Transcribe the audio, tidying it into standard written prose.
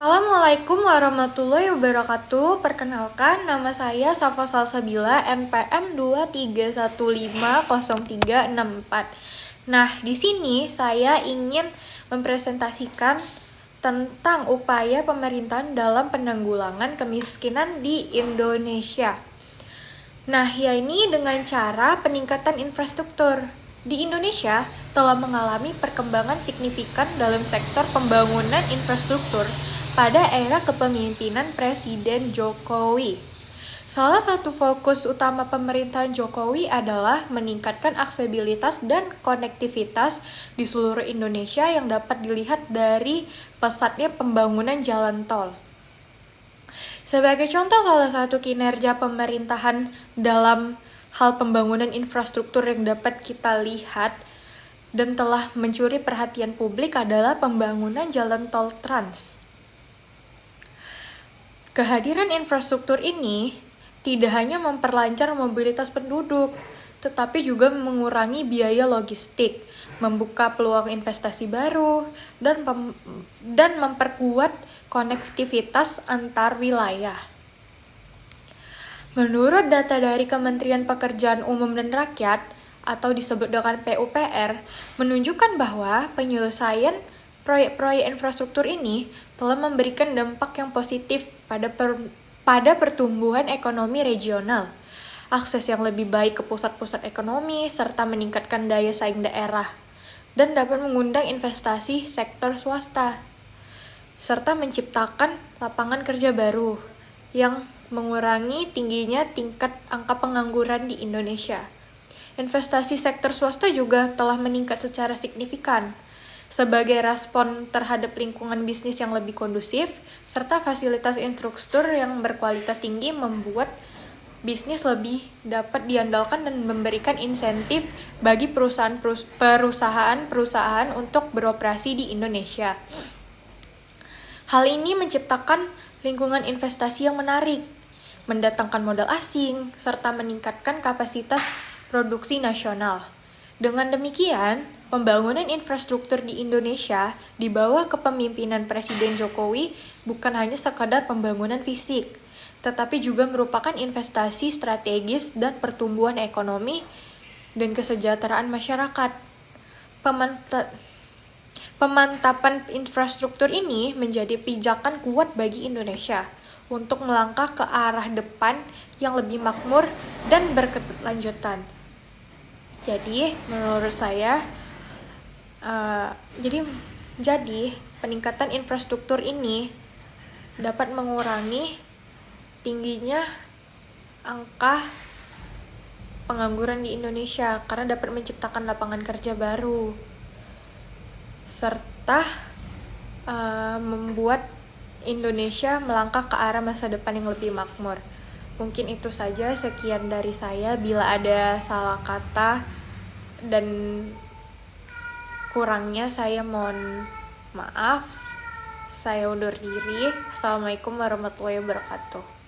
Assalamualaikum warahmatullahi wabarakatuh. Perkenalkan, nama saya Safa Salsabila, NPM 2315034. Nah, di sini saya ingin mempresentasikan tentang upaya pemerintahan dalam penanggulangan kemiskinan di Indonesia. Nah, yakni dengan cara peningkatan infrastruktur. Di Indonesia telah mengalami perkembangan signifikan dalam sektor pembangunan infrastruktur pada era kepemimpinan Presiden Jokowi. Salah satu fokus utama pemerintahan Jokowi adalah meningkatkan aksesibilitas dan konektivitas di seluruh Indonesia yang dapat dilihat dari pesatnya pembangunan jalan tol. Sebagai contoh salah satu kinerja pemerintahan dalam hal pembangunan infrastruktur yang dapat kita lihat dan telah mencuri perhatian publik adalah pembangunan jalan tol Trans. Kehadiran infrastruktur ini tidak hanya memperlancar mobilitas penduduk, tetapi juga mengurangi biaya logistik, membuka peluang investasi baru, dan memperkuat konektivitas antar wilayah. Menurut data dari Kementerian Pekerjaan Umum dan Rakyat atau disebut dengan PUPR, menunjukkan bahwa penyelesaian proyek-proyek infrastruktur ini telah memberikan dampak yang positif pada pertumbuhan ekonomi regional, akses yang lebih baik ke pusat-pusat ekonomi, serta meningkatkan daya saing daerah, dan dapat mengundang investasi sektor swasta, serta menciptakan lapangan kerja baru yang mengurangi tingginya tingkat angka pengangguran di Indonesia. Investasi sektor swasta juga telah meningkat secara signifikan sebagai respon terhadap lingkungan bisnis yang lebih kondusif, serta fasilitas infrastruktur yang berkualitas tinggi membuat bisnis lebih dapat diandalkan dan memberikan insentif bagi perusahaan-perusahaan untuk beroperasi di Indonesia. Hal ini menciptakan lingkungan investasi yang menarik, mendatangkan modal asing, serta meningkatkan kapasitas produksi nasional. Dengan demikian, pembangunan infrastruktur di Indonesia di bawah kepemimpinan Presiden Jokowi bukan hanya sekadar pembangunan fisik, tetapi juga merupakan investasi strategis dan pertumbuhan ekonomi dan kesejahteraan masyarakat. Pemantapan infrastruktur ini menjadi pijakan kuat bagi Indonesia untuk melangkah ke arah depan yang lebih makmur dan berkelanjutan. Jadi, menurut saya, jadi peningkatan infrastruktur ini dapat mengurangi tingginya angka pengangguran di Indonesia karena dapat menciptakan lapangan kerja baru, serta membuat Indonesia melangkah ke arah masa depan yang lebih makmur. Mungkin itu saja, sekian dari saya. Bila ada salah kata dan kurangnya saya mohon maaf. Saya undur diri. Assalamualaikum warahmatullahi wabarakatuh.